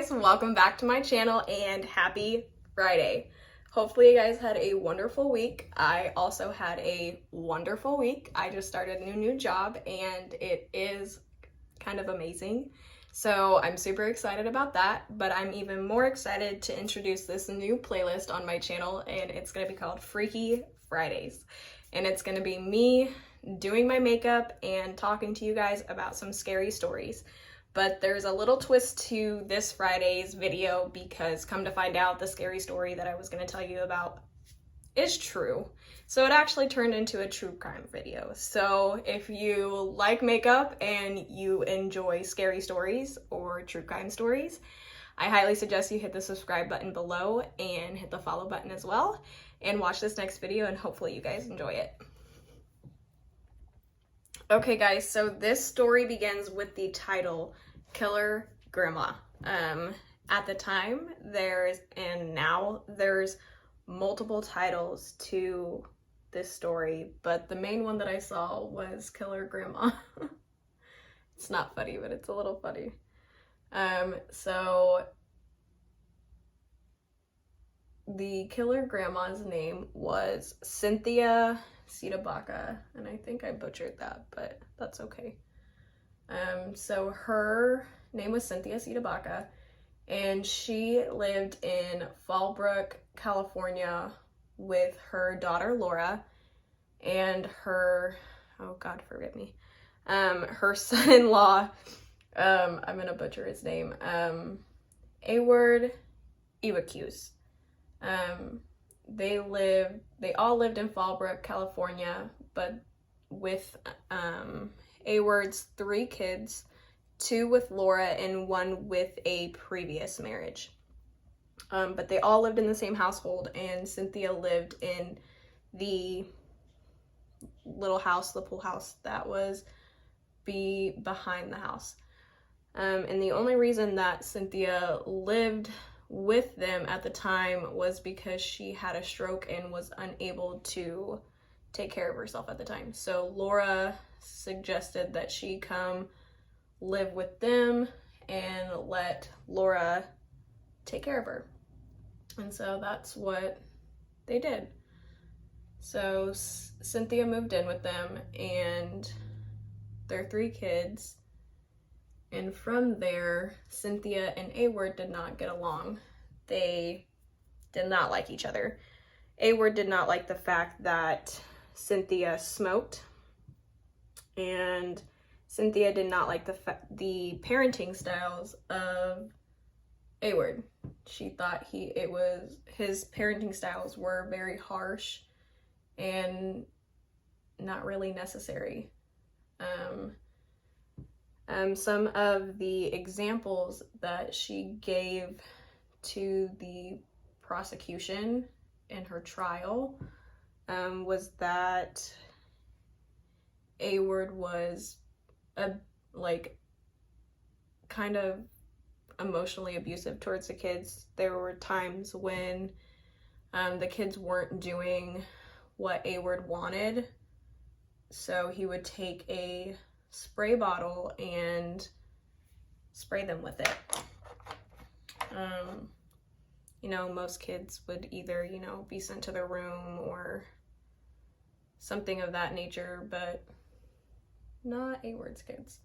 guys, welcome back to my channel and happy Friday. Hopefully you guys had a wonderful week. I also had a wonderful week. I just started a new job and it is kind of amazing. So I'm super excited about that, but I'm even more excited to introduce this new playlist on my channel, and it's gonna be called Freaky Fridays. And it's gonna be me doing my makeup and talking to you guys about some scary stories. But there's a little twist to this Friday's video because come to find out, the scary story that I was going to tell you about is true. So it actually turned into a true crime video. So if you like makeup and you enjoy scary stories or true crime stories, I highly suggest you hit the subscribe button below and hit the follow button as well, and watch this next video, and hopefully you guys enjoy it. Okay guys, so this story begins with the title, Killer Grandma. At the time, and now there's multiple titles to this story, but the main one that I saw was Killer Grandma. It's not funny, but it's a little funny. So the killer grandma's name was Cynthia Sidabaka, and I think I butchered that, but that's okay. So her name was Cynthia Sidabaka, and she lived in Fallbrook, California with her daughter Laura and her, oh God, forgive me, her son-in-law, I'm gonna butcher his name, Award Iwakuse. They all lived in Fallbrook, California, but with Award's 3 kids, 2 with Laura and 1 with a previous marriage. But they all lived in the same household, and Cynthia lived in the little house, the pool house that was behind the house. And the only reason that Cynthia lived with them at the time was because she had a stroke and was unable to take care of herself at the time. So Laura suggested that she come live with them and let Laura take care of her. And so that's what they did. So Cynthia moved in with them and their 3 kids. And from there, Cynthia and Award did not get along. They did not like each other. Award did not like the fact that Cynthia smoked, and Cynthia did not like the parenting styles of Award. She thought his parenting styles were very harsh and not really necessary. Some of the examples that she gave to the prosecution in her trial was that Award was kind of emotionally abusive towards the kids. There were times when the kids weren't doing what Award wanted, so he would take a spray bottle and spray them with it. Most kids would either, be sent to their room or something of that nature, but not Award's kids.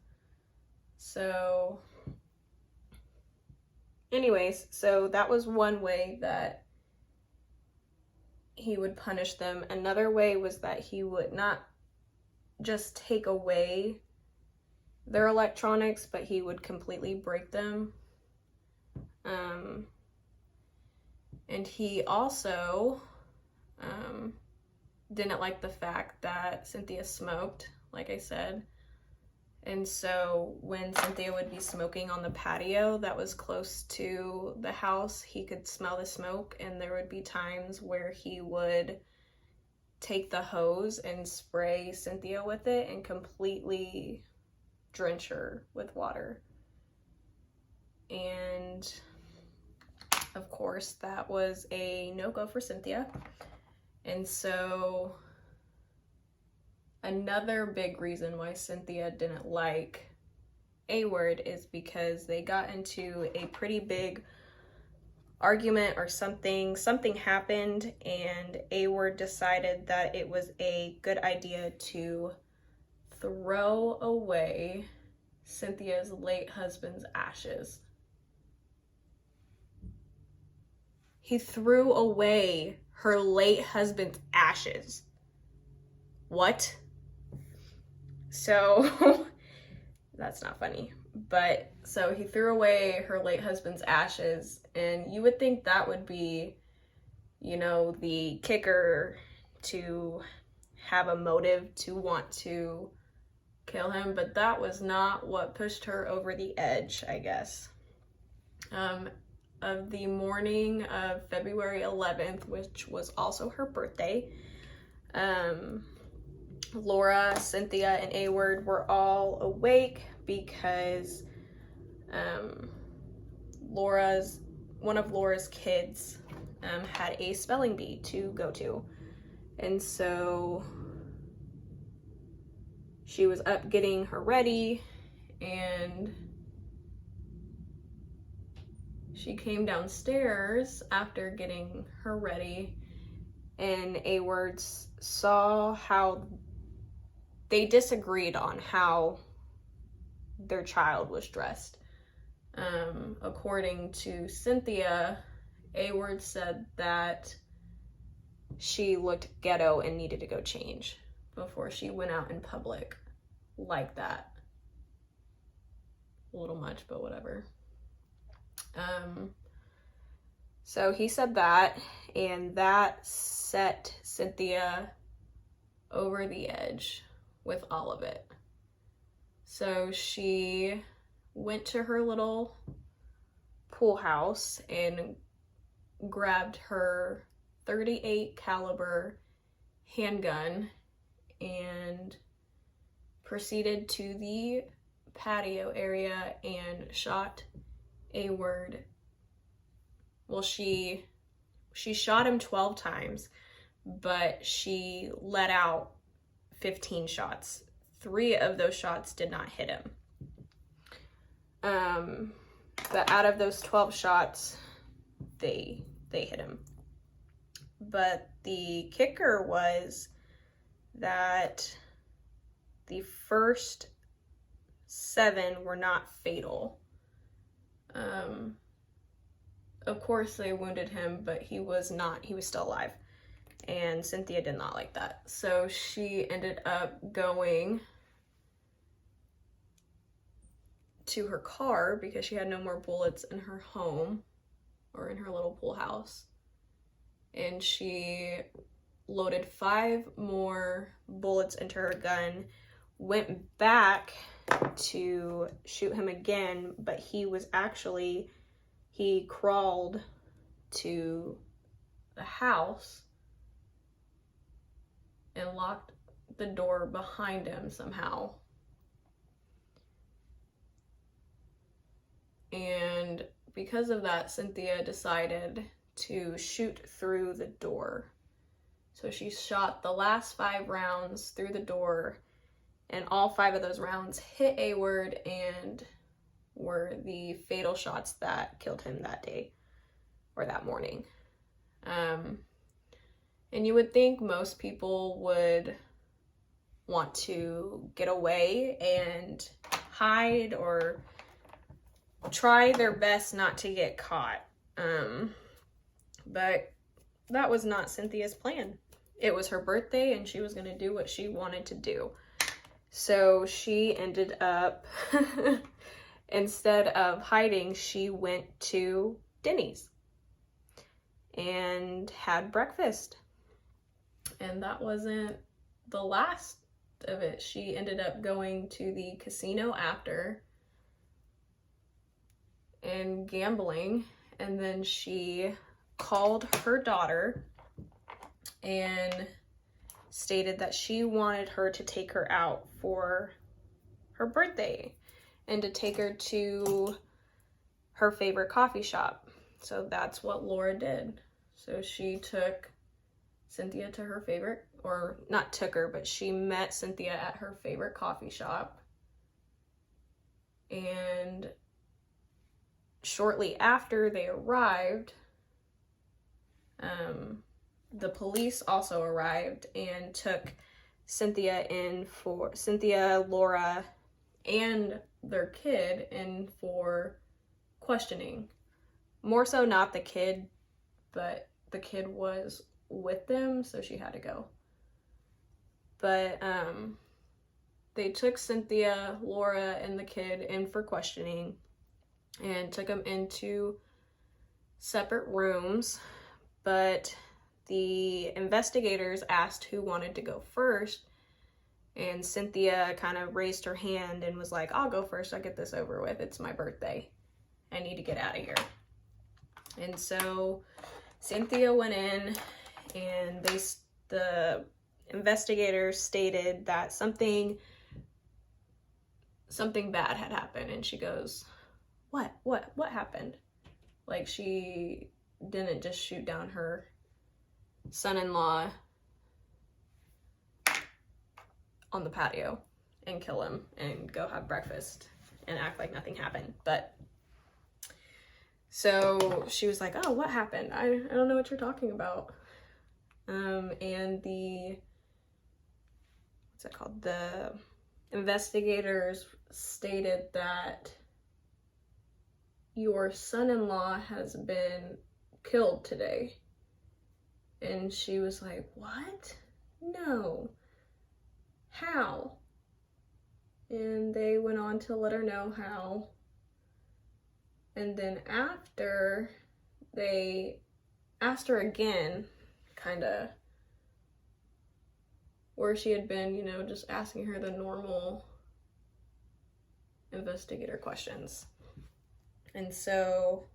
So anyways, so that was one way that he would punish them. Another way was that he would not just take away their electronics, but he would completely break them. And he also didn't like the fact that Cynthia smoked, like I said. And so when Cynthia would be smoking on the patio that was close to the house, he could smell the smoke, and there would be times where he would take the hose and spray Cynthia with it and completely drench her with water. And of course that was a no-go for Cynthia. And so another big reason why Cynthia didn't like A-word is because they got into a pretty big argument or something happened, and A-word decided that it was a good idea to throw away Cynthia's late husband's ashes. He threw away her late husband's ashes. What? So that's not funny. But so he threw away her late husband's ashes, and you would think that would be, you know, the kicker to have a motive to want to kill him, but that was not what pushed her over the edge, I guess. Of the morning of February 11th, which was also her birthday, Laura, Cynthia, and A-word were all awake because one of Laura's kids had a spelling bee to go to, and so she was up getting her ready, and she came downstairs after getting her ready, and A-word saw how they disagreed on how their child was dressed. According to Cynthia, A-word said that she looked ghetto and needed to go change before she went out in public like that. A little much, but whatever. So he said that, and that set Cynthia over the edge with all of it. So she went to her little pool house and grabbed her .38 caliber handgun and proceeded to the patio area and shot A-word. Well, she shot him 12 times, but she let out 15 shots. 3 of those shots did not hit him. But out of those 12 shots, they hit him. But the kicker was that the first 7 were not fatal. Of course they wounded him, but he was still alive. And Cynthia did not like that. So she ended up going to her car because she had no more bullets in her home or in her little pool house. And she loaded 5 more bullets into her gun, went back to shoot him again, but he crawled to the house and locked the door behind him somehow. And because of that, Cynthia decided to shoot through the door. So she shot the last 5 rounds through the door, and all 5 of those rounds hit A-word and were the fatal shots that killed him that day or that morning. And you would think most people would want to get away and hide or try their best not to get caught. But that was not Cynthia's plan. It was her birthday and she was going to do what she wanted to do. So she ended up, instead of hiding, she went to Denny's and had breakfast. And that wasn't the last of it. She ended up going to the casino after and gambling, and then she called her daughter and stated that she wanted her to take her out for her birthday and to take her to her favorite coffee shop. So that's what Laura did. So she took Cynthia to her favorite, or not took her, but she met Cynthia at her favorite coffee shop. And shortly after they arrived, the police also arrived and took Cynthia, Laura, and their kid in for questioning. More so not the kid, but the kid was with them, so she had to go. But they took Cynthia, Laura, and the kid in for questioning and took them into separate rooms. But the investigators asked who wanted to go first, and Cynthia kind of raised her hand and was like, I'll go first, I'll get this over with, it's my birthday, I need to get out of here. And so Cynthia went in, and the investigators stated that something bad had happened, and she goes, what happened? Like, she didn't just shoot down her son-in-law on the patio and kill him and go have breakfast and act like nothing happened. But so she was like, oh, what happened? I don't know what you're talking about. And the investigators stated that your son-in-law has been killed today. And she was like, what? No. How? And they went on to let her know how. And then after, they asked her again, kind of where she had been, you know, just asking her the normal investigator questions. And so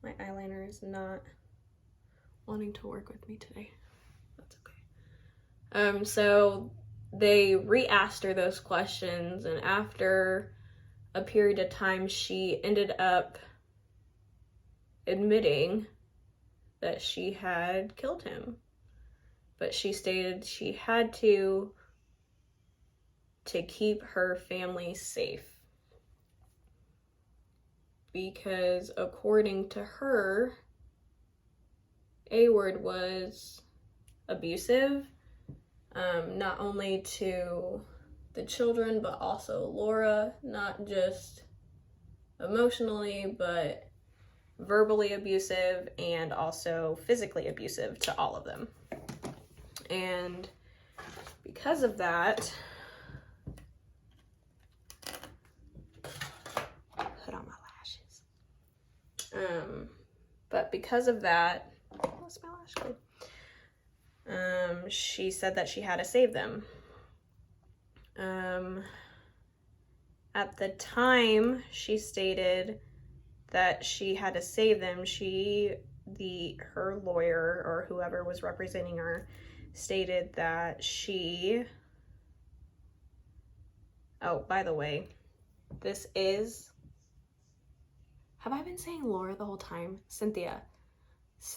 my eyeliner is not wanting to work with me today. That's okay. So they re-asked her those questions, and after a period of time, she ended up admitting that she had killed him. But she stated she had to keep her family safe. Because according to her, Ayward was abusive, not only to the children, but also Laura, not just emotionally, but verbally abusive and also physically abusive to all of them. And because of that, put on my lashes. But because of that, what's my lash glue? She said that she had to save them. At the time she stated that she had to save them, her lawyer or whoever was representing her stated that oh, by the way, have I been saying Laura the whole time? Cynthia.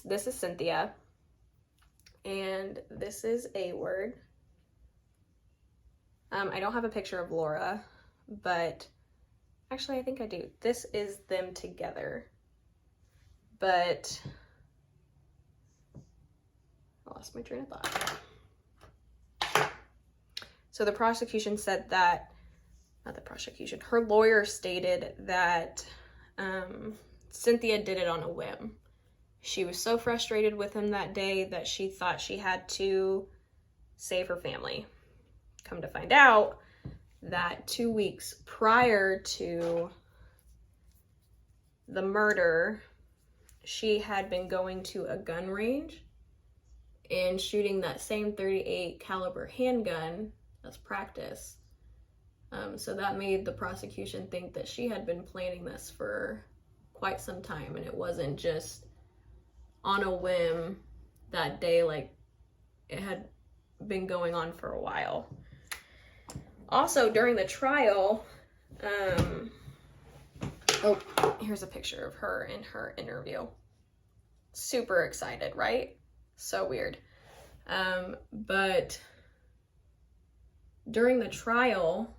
This is Cynthia. And this is Ayward. I don't have a picture of Laura, but actually I think I do. This is them together. But I lost my train of thought. So the prosecution said that, not the prosecution, her lawyer stated that Cynthia did it on a whim. She was so frustrated with him that day that she thought she had to save her family. Come to find out that 2 weeks prior to the murder, she had been going to a gun range and shooting that same .38 caliber handgun as practice. So that made the prosecution think that she had been planning this for quite some time, and it wasn't just on a whim that day, like it had been going on for a while. Also, during the trial, oh, here's a picture of her in her interview. Super excited, right? So weird. But during the trial,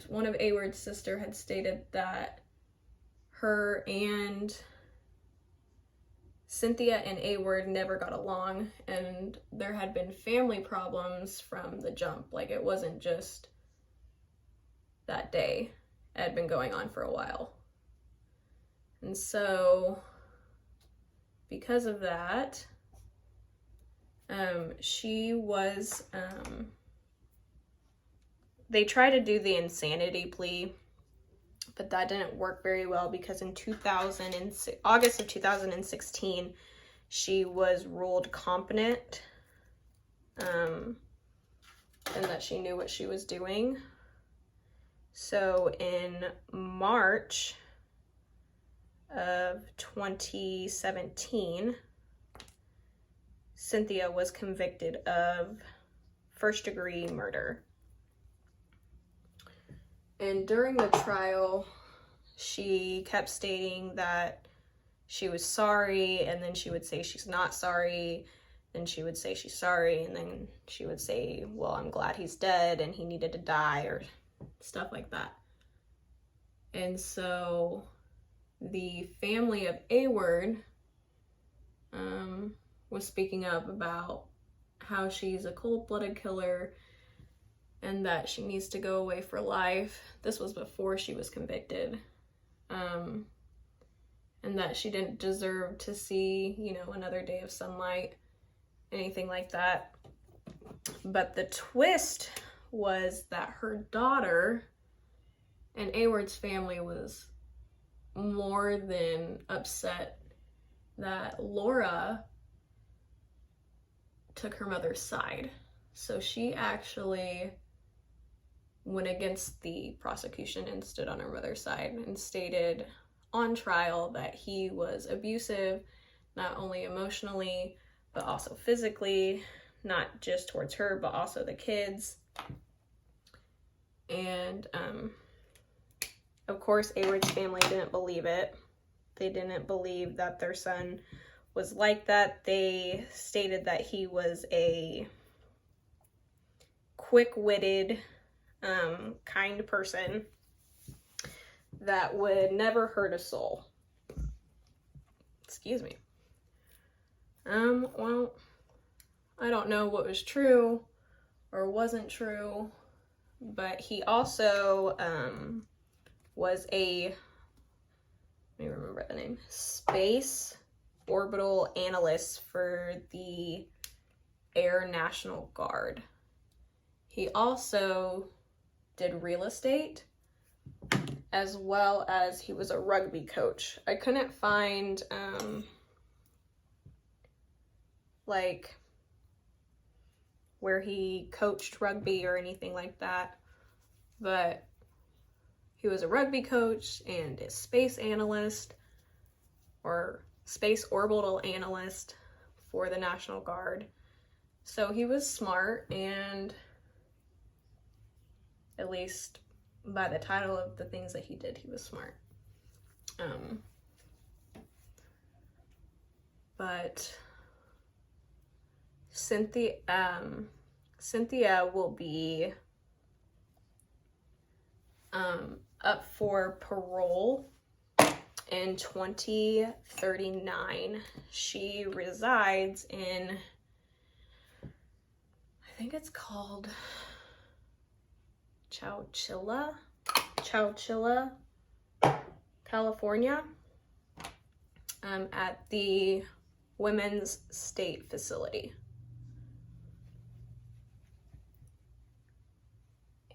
One of Ayward's sister had stated that her and Cynthia and Ayward never got along, and there had been family problems from the jump. Like, it wasn't just that day. It had been going on for a while. And so, because of that, she was, they tried to do the insanity plea, but that didn't work very well because in August of 2016, she was ruled competent, and that she knew what she was doing. So in March of 2017, Cynthia was convicted of first-degree murder. And during the trial, she kept stating that she was sorry, and then she would say she's not sorry, then she would say she's sorry, and then she would say, well, I'm glad he's dead and he needed to die, or stuff like that. And so the family of Ayward was speaking up about how she's a cold-blooded killer and that she needs to go away for life. This was before she was convicted. And that she didn't deserve to see, you know, another day of sunlight, anything like that. But the twist was that her daughter and Ayward's family was more than upset that Laura took her mother's side. So she actually went against the prosecution and stood on her mother's side and stated on trial that he was abusive, not only emotionally, but also physically, not just towards her, but also the kids. And of course, Ayward's family didn't believe it. They didn't believe that their son was like that. They stated that he was a quick-witted, kind person that would never hurt a soul. Excuse me. Well, I don't know what was true or wasn't true, but he also was a, let me remember the name, space orbital analyst for the Air National Guard. He also did real estate, as well as he was a rugby coach. I couldn't find like where he coached rugby or anything like that, but he was a rugby coach and a space analyst or space orbital analyst for the National Guard. So he was smart, and at least by the title of the things that he did, he was smart. But Cynthia will be up for parole in 2039. She resides in, I think it's called Chowchilla, California, at the Women's State Facility.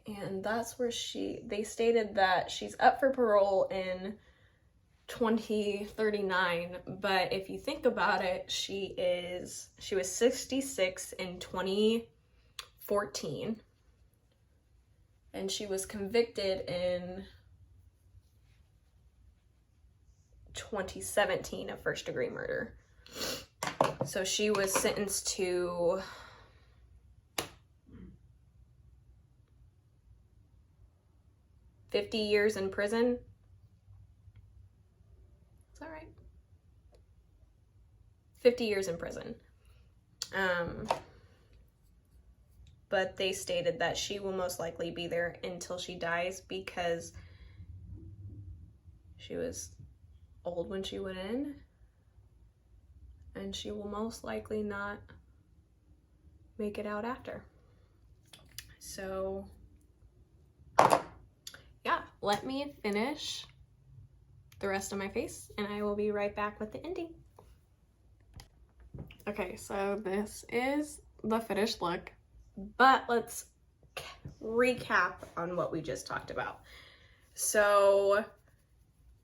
And that's where they stated that she's up for parole in 2039, but if you think about it, she was 66 in 2014, and she was convicted in 2017 of first-degree murder. So she was sentenced to 50 years in prison. Is that right? 50 years in prison. but they stated that she will most likely be there until she dies because she was old when she went in, and she will most likely not make it out after. So yeah, let me finish the rest of my face and I will be right back with the ending. Okay, so this is the finished look, but let's recap on what we just talked about. So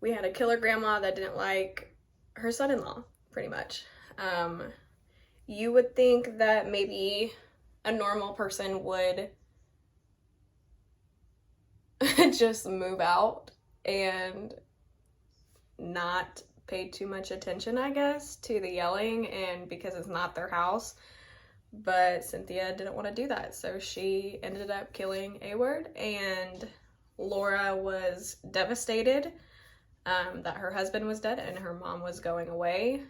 we had a killer grandma that didn't like her son-in-law, pretty much. You would think that maybe a normal person would just move out and not pay too much attention, I guess, to the yelling, and because it's not their house. But Cynthia didn't want to do that, so she ended up killing A-Word, and Laura was devastated that her husband was dead and her mom was going away.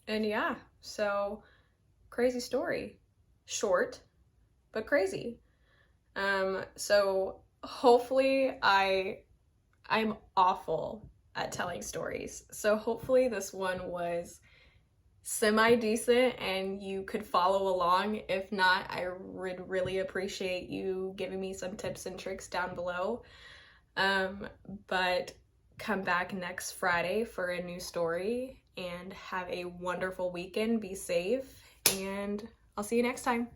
And yeah, so crazy story. Short, but crazy. So hopefully I'm awful at telling stories. So hopefully this one was semi-decent and you could follow along. If not, I would really appreciate you giving me some tips and tricks down below. But come back next Friday for a new story, and have a wonderful weekend. Be safe, and I'll see you next time.